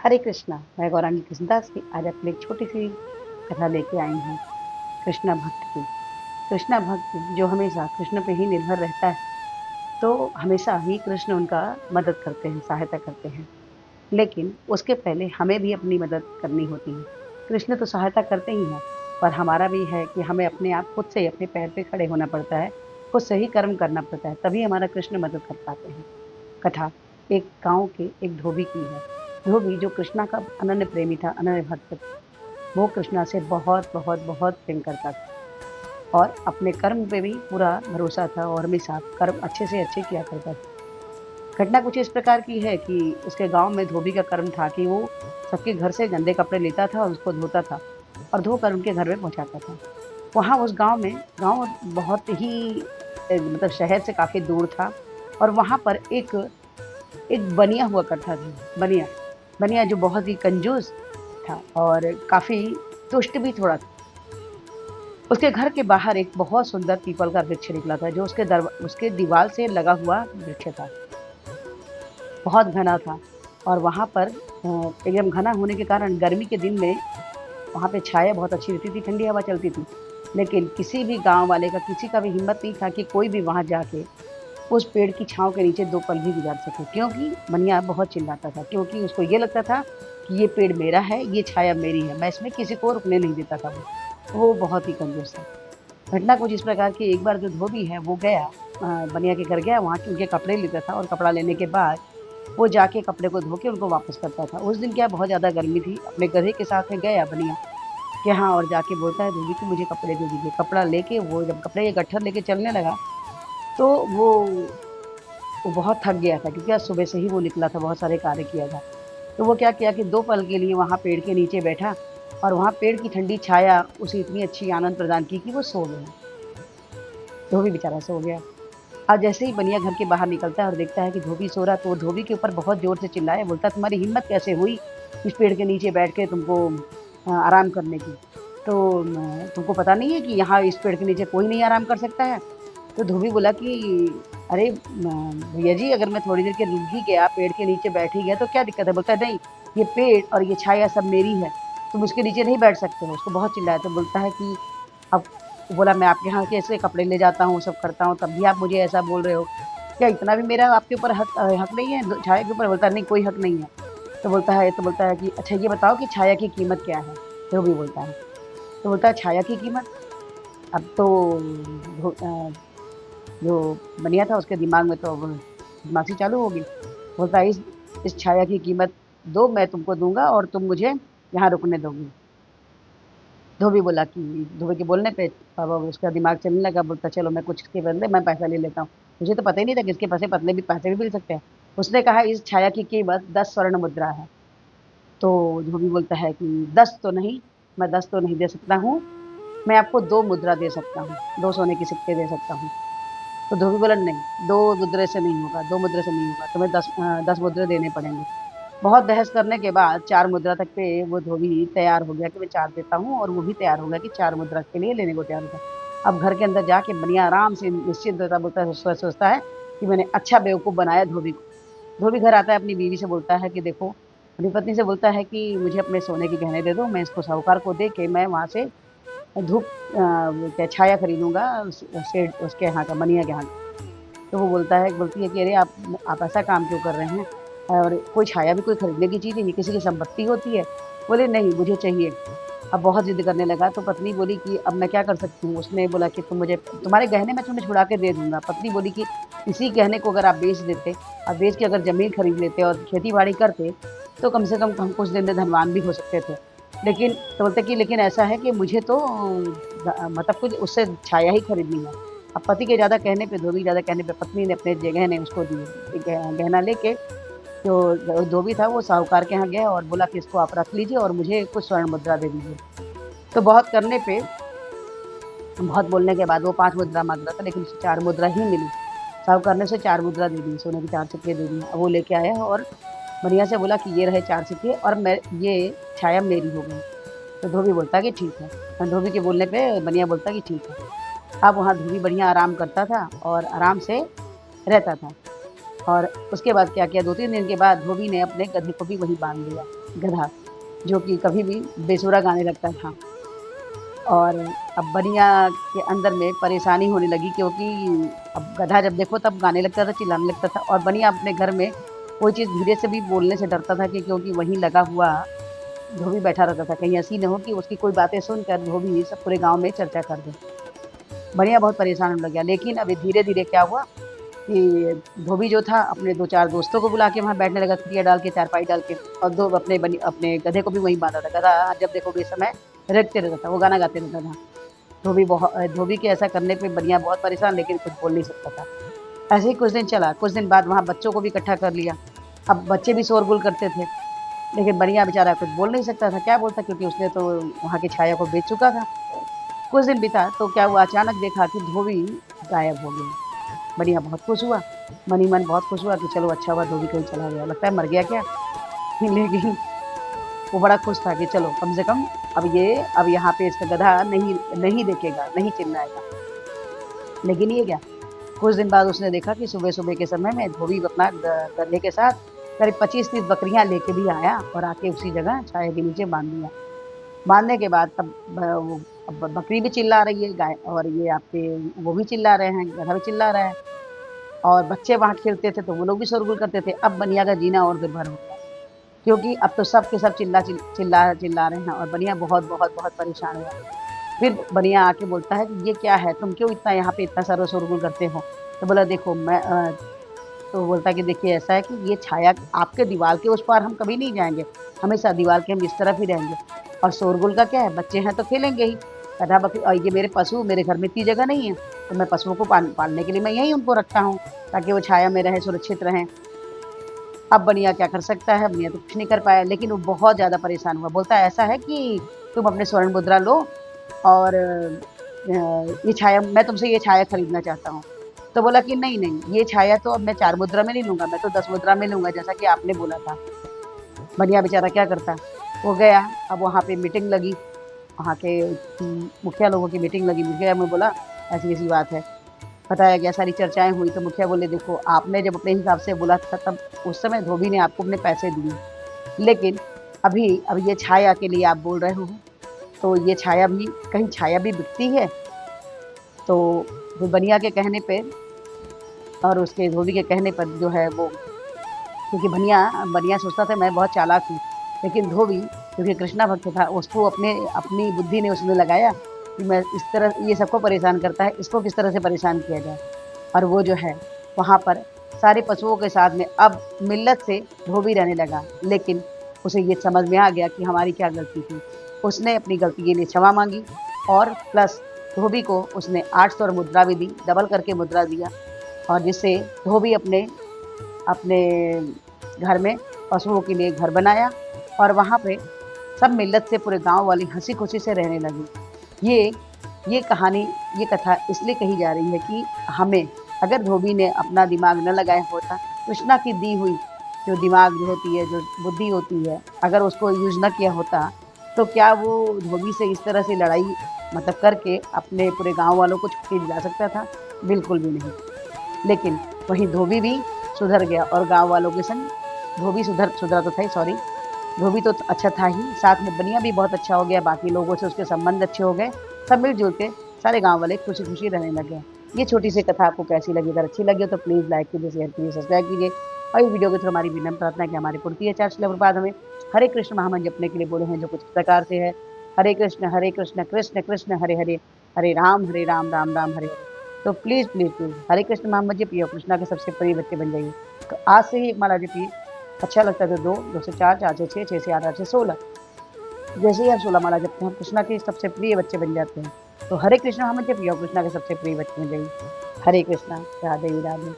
हरे कृष्णा, मैं गौरांगी कृष्णदास की आज आपके लिए एक छोटी-सी कथा लेके आई हूँ, कृष्णा भक्त की। कृष्णा भक्त जो हमेशा कृष्ण पे ही निर्भर रहता है, तो हमेशा ही कृष्ण उनका मदद करते हैं, सहायता करते हैं। लेकिन उसके पहले हमें भी अपनी मदद करनी होती है। कृष्ण तो सहायता करते ही हैं, पर हमारा भी है कि हमें अपने आप खुद से ही अपने पैर पे खड़े होना पड़ता है, खुद से ही कर्म करना पड़ता है, तभी हमारा कृष्ण मदद कर पाते हैं। कथा एक गाँव के एक धोबी की है। धोबी जो कृष्णा का अनन्य प्रेमी था, अनन्य भक्त था। वो कृष्णा से बहुत, बहुत, बहुत प्रेम करता था और अपने कर्म पे भी पूरा भरोसा था और हमेशा कर्म अच्छे से अच्छे किया करता था। घटना कुछ इस प्रकार की है कि उसके गाँव में धोबी का कर्म था कि वो सबके घर से गंदे कपड़े लेता था और उसको धोता था और धोकर उनके घर में पहुँचाता था। वहाँ उस गाँव बहुत ही मतलब शहर से काफ़ी दूर था और वहाँ पर एक बनिया हुआ करता था, बनिया। बनिया जो बहुत ही कंजूस था और काफ़ी दुष्ट भी थोड़ा था। उसके घर के बाहर एक बहुत सुंदर पीपल का वृक्ष निकला था, जो उसके दीवार से लगा हुआ वृक्ष था। बहुत घना था और वहाँ पर एकदम घना होने के कारण गर्मी के दिन में वहाँ पे छाया बहुत अच्छी रहती थी, ठंडी हवा चलती थी। लेकिन किसी भी गाँव वाले का, किसी का भी हिम्मत नहीं था कि कोई भी वहाँ जाके उस पेड़ की छाँव के नीचे 2 पल भी गुज़ार सके, क्योंकि बनिया बहुत चिल्लाता था, क्योंकि उसको ये लगता था कि ये पेड़ मेरा है, ये छाया मेरी है, मैं इसमें किसी को रुकने नहीं देता था वो। वो बहुत ही कंजूस था। घटना कुछ इस प्रकार की, एक बार जो धोबी है वो गया बनिया के घर गया, वहाँ के उनके कपड़े लेता था और कपड़ा लेने के बाद वो जाके कपड़े को धो के उनको वापस करता था। उस दिन क्या बहुत ज़्यादा गर्मी थी, अपने गधे के साथ में गया बनिया कि हाँ, और जाके बोलता है धोबी कि मुझे कपड़े दे दीजिए। कपड़ा लेके वो जब कपड़े के गट्ठर लेके चलने लगा, तो वो बहुत थक गया था, क्योंकि आज सुबह से ही वो निकला था, बहुत सारे कार्य किया था। तो वो क्या किया कि 2 पल के लिए वहाँ पेड़ के नीचे बैठा और वहाँ पेड़ की ठंडी छाया उसे इतनी अच्छी आनंद प्रदान की कि वो सो गया। धोबी बेचारा सो गया। अब जैसे ही बनिया घर के बाहर निकलता है और देखता है कि धोबी सो रहा है, तो वो धोबी के ऊपर बहुत ज़ोर से चिल्लाया, बोलता है, "तुम्हारी हिम्मत कैसे हुई इस पेड़ के नीचे बैठ के तुमको आराम करने की? तो तुमको पता नहीं है कि यहाँ इस पेड़ के नीचे कोई नहीं आराम कर सकता है?" तो धोबी बोला कि अरे भैया जी, अगर मैं थोड़ी देर के रुक ही गया, पेड़ के नीचे बैठ ही गया तो क्या दिक्कत है? बोलता है नहीं, ये पेड़ और ये छाया सब मेरी है, तुम उसके नीचे नहीं बैठ सकते हो। उसको बहुत चिल्लाया, तो बोलता है कि अब बोला, मैं आपके यहाँ कैसे कपड़े ले जाता हूँ, सब करता हूँ, तब भी आप मुझे ऐसा बोल रहे हो। क्या इतना भी मेरा आपके ऊपर हक नहीं है? छाया के ऊपर? बोलता है नहीं, कोई हक नहीं है। तो बोलता है कि अच्छा ये बताओ कि छाया की कीमत क्या है? धोबी बोलता है। तो बोलता है छाया की कीमत? अब तो धो जो बनिया था उसके दिमाग में तो अब बदमाशी चालू हो गई। बोलता है इस छाया की कीमत दो, मैं तुमको दूँगा और तुम मुझे यहाँ रुकने दोगी। धोबी बोला कि धोबी के बोलने पे अब उसका दिमाग चलने लगा, बोलता चलो मैं कुछ के बदले मैं पैसा ले लेता हूँ। मुझे तो पता ही नहीं था कि इसके पैसे भी मिल सकते हैं। उसने कहा इस छाया की कीमत 10 स्वर्ण मुद्रा है। तो धोबी बोलता है कि 10 तो नहीं, मैं 10 तो नहीं दे सकता हूँ, मैं आपको 2 मुद्रा दे सकता हूँ, 2 सोने के सिक्के दे सकता हूँ। तो धोबी बोला नहीं, 2 मुद्रे से नहीं होगा, 2 मुद्रे से नहीं होगा, तुम्हें 10 मुद्रे देने पड़ेंगे। बहुत बहस करने के बाद 4 मुद्रा तक पे वो धोबी तैयार हो गया कि मैं 4 देता हूँ, और वो भी तैयार हो गया कि 4 मुद्रा के लिए लेने को तैयार हो गया। अब घर के अंदर जाके बनिया आराम से निश्चिंत होता बोलता है, सोचता है कि मैंने अच्छा बेवकूफ़ बनाया धोबी को। धोबी घर आता है, अपनी बीवी से बोलता है कि देखो, अपनी पत्नी से बोलता है कि मुझे अपने सोने के गहने दे दो, मैं इसको साहूकार को दे के मैं वहाँ से धूप वो क्या छाया खरीदूँगा उस सेठ उसके यहाँ का, बनिया के यहाँ का। तो वो बोलती है कि अरे आप ऐसा काम क्यों कर रहे हैं? और कोई छाया भी कोई खरीदने की चीज़ है, ये किसी की संपत्ति होती है? बोले नहीं, मुझे चाहिए। अब बहुत ज़िद करने लगा, तो पत्नी बोली कि अब मैं क्या कर सकती हूँ? उसने बोला कि तुम मुझे तुम्हारे गहने मैं तुम्हें छुड़ा के दे दूँगा। पत्नी बोली कि इसी गहने को अगर आप बेच देते और बेच के अगर ज़मीन खरीद लेते और खेती-बाड़ी करते, तो कम से कम हम कुछ दिन में धनवान भी हो सकते थे। लेकिन तो बोलते कि लेकिन ऐसा है कि मुझे तो मतलब कुछ उससे छाया ही खरीदनी है। अब पति के ज़्यादा कहने पे, धोबी के ज़्यादा कहने पे पत्नी ने अपने जे गहने उसको दिए। गहना लेके जो धोबी था वो साहूकार के यहाँ गया और बोला कि इसको आप रख लीजिए और मुझे कुछ स्वर्ण मुद्रा दे दीजिए। तो बहुत बोलने के बाद वो 5 मुद्रा माँग रहा था, लेकिन उसे 4 मुद्रा ही मिली। साहूकार ने उसे 4 मुद्रा दे दी, सोने के 4 सिक्के दे दिए। अब वो लेके आया और बढ़िया से बोला कि ये रहे 4 सिक्के और मैं ये छाया मेरी हो गई। तो धोबी बोलता कि ठीक है। धोबी के बोलने पे बनिया बोलता कि ठीक है। अब वहाँ धोबी बढ़िया आराम करता था और आराम से रहता था। और उसके बाद क्या किया, 2-3 दिन के बाद धोबी ने अपने गधे को भी वहीं बाँध दिया, गधा, जो कि कभी भी बेसुरा गाने लगता था। और अब बनिया के अंदर में परेशानी होने लगी, क्योंकि अब गधा जब देखो तब गाने लगता था, चिल्लाने लगता था, और बनिया अपने घर में कोई चीज़ धीरे से भी बोलने से डरता था कि क्योंकि वहीं लगा हुआ धोबी बैठा रहता था, कहीं ऐसी न हो कि उसकी कोई बातें सुनकर धोबी सब पूरे गाँव में चर्चा कर दे। बनिया बहुत परेशान होने लग गया, लेकिन अभी धीरे-धीरे क्या हुआ कि धोबी जो था अपने 2-4 दोस्तों को बुला के वहाँ बैठने लगा, खटिया डाल के, चारपाई डाल के, और 2 अपने गधे को भी वहीं बाँधा था। गधा जब देखो बेसमय रटते रहता था, वो गाना गाते रहता था। धोबी के ऐसा करने पे बनिया बहुत परेशान, लेकिन कुछ बोल नहीं सकता था। ऐसे ही कुछ दिन चला, कुछ दिन बाद वहाँ बच्चों को भी इकट्ठा कर लिया। अब बच्चे भी शोरगुल करते थे, लेकिन बनिया बेचारा कुछ बोल नहीं सकता था, क्या बोलता, क्योंकि उसने तो वहाँ की छाया को बेच चुका था। कुछ दिन बीता तो क्या हुआ, अचानक देखा कि धोबी गायब हो गया। बनिया बहुत खुश हुआ, मन ही मन बहुत खुश हुआ कि चलो अच्छा हुआ धोबी कहीं चला गया, लगता है मर गया क्या। लेकिन वो बड़ा खुश था कि चलो कम से कम अब यहाँ पे इसका गधा नहीं नहीं देखेगा, नहीं चिल्लाएगा। लेकिन ये क्या, कुछ दिन बाद उसने देखा कि सुबह-सुबह के समय में धोबी अपना गधे के साथ करीब 25-30 बकरियाँ लेके भी आया और आके उसी जगह छाया के नीचे बाँध दिया। बाँधने के बाद तब वो अब बकरी भी चिल्ला रही है, गाय और ये आपके वो भी चिल्ला रहे हैं, गधा भी चिल्ला रहा है, और बच्चे वहाँ खेलते थे तो वो लोग भी शोरगुल करते थे। अब बनिया का जीना और दुर्भर हो गया, क्योंकि अब तो सब के सब चिल्ला रहे हैं, और बनिया बहुत परेशान हुआ। फिर बनिया आके बोलता है कि ये क्या है? तुम क्यों इतना यहाँ पे इतना सारा शोरगुल करते हो? तो बोला देखो तो बोलता है कि देखिए ऐसा है कि ये छाया आपके दीवार के उस पार हम कभी नहीं जाएँगे, हमेशा दीवार के हम इस तरफ ही रहेंगे, और शोरगुल का क्या है, बच्चे हैं तो खेलेंगे ही। गधा बकरी और ये मेरे पशु, मेरे घर में इतनी जगह नहीं है, तो मैं पशुओं को पालने के लिए मैं यहीं उनको रखा हूँ, ताकि वो छाया में रहें, सुरक्षित रहें। अब बनिया क्या कर सकता है, बनिया तो कुछ नहीं कर पाया, लेकिन वो बहुत ज़्यादा परेशान हुआ। बोलता है ऐसा है कि तुम अपने स्वर्ण मुद्रा लो, और ये छाया, मैं तुमसे ये छाया खरीदना चाहता हूँ। तो बोला कि नहीं, ये छाया तो अब मैं 4 मुद्रा में नहीं लूँगा, मैं तो 10 मुद्रा में लूँगा, जैसा कि आपने बोला था। बनिया बेचारा क्या करता, वो गया, अब वहाँ पे मीटिंग लगी, वहाँ के मुखिया लोगों की मीटिंग लगी। मुखिया में बोला ऐसी-ऐसी बात है। बताया गया, सारी चर्चाएँ हुई, तो मुखिया बोले देखो आपने जब अपने हिसाब से बोला था तब उस समय धोबी ने आपको अपने पैसे दिए, लेकिन अब ये छाया के लिए आप बोल रहे हो, तो ये छाया भी, कहीं छाया भी बिकती है? तो वो बनिया के कहने पे और उसके धोबी के कहने पर जो है वो, क्योंकि बनिया बनिया सोचता था मैं बहुत चालाक हूँ, लेकिन धोबी क्योंकि कृष्णा भक्त था, उसको अपनी बुद्धि ने उसने लगाया कि मैं इस तरह, ये सबको परेशान करता है, इसको किस तरह से परेशान किया जाए। और वो जो है वहाँ पर सारे पशुओं के साथ में अब मिल्लत से धोबी रहने लगा, लेकिन उसे ये समझ में आ गया कि हमारी क्या गलती थी। उसने अपनी गलती के लिए क्षमा माँगी, और प्लस धोबी को उसने 8 स्वर्ण मुद्रा भी दी, डबल करके मुद्रा दिया, और जिससे धोबी अपने अपने घर में पशुओं के लिए घर बनाया, और वहाँ पे सब मिल्लत से पूरे गाँव वाले हँसी-खुशी से रहने लगे। ये कहानी, ये कथा इसलिए कही जा रही है कि हमें, अगर धोबी ने अपना दिमाग न लगाया होता, कृष्णा की दी हुई जो दिमाग जो होती है, जो बुद्धि होती है, अगर उसको यूज़ न किया होता, तो क्या वो धोबी से इस तरह से लड़ाई मतलब करके अपने पूरे गाँव वालों को छुट्टी दिला सकता था? बिल्कुल भी नहीं। लेकिन वहीं धोबी भी सुधर गया, और गाँव वालों के संग धोबी सुधरा तो था ही, सॉरी, धोबी तो अच्छा था ही, साथ में बनिया भी बहुत अच्छा हो गया, बाकी लोगों से उसके संबंध अच्छे हो गए, सब मिल-जुल के सारे गाँव वाले खुशी-खुशी रहने लग गए। ये छोटी-सी कथा आपको कैसी लगी? अगर अच्छी लगी हो तो प्लीज़ लाइक कीजिए, शेयर कीजिए, सब्सक्राइब कीजिए, और इस वीडियो के थ्रू हमारी विनम्र प्रार्थना है कि हमारी पूर्ति है 4 श्लोक बाद हमें हरे कृष्ण महामंत्र जपने के लिए बोले हैं, जो कुछ इस प्रकार से है, हरे कृष्ण, कृष्ण कृष्ण हरे हरे, हरे राम, राम राम हरे हरे। तो प्लीज़ हरे कृष्ण महामंत्र जपिए और कृष्णा के सबसे प्रिय बच्चे बन जाइए। तो आज से ही एक माला जपिए, अच्छा लगता है तो 2, 2 से 4, 4 से 6, 6 से 8, 8 से 16। जैसे ही आप 16 माला जपते हैं, कृष्णा के सबसे प्रिय बच्चे बन जाते हैं। तो हरे कृष्ण महामंत्र जपिए और कृष्णा के सबसे प्रिय बच्चे बन जाइए। हरे कृष्णा, राधे राधे।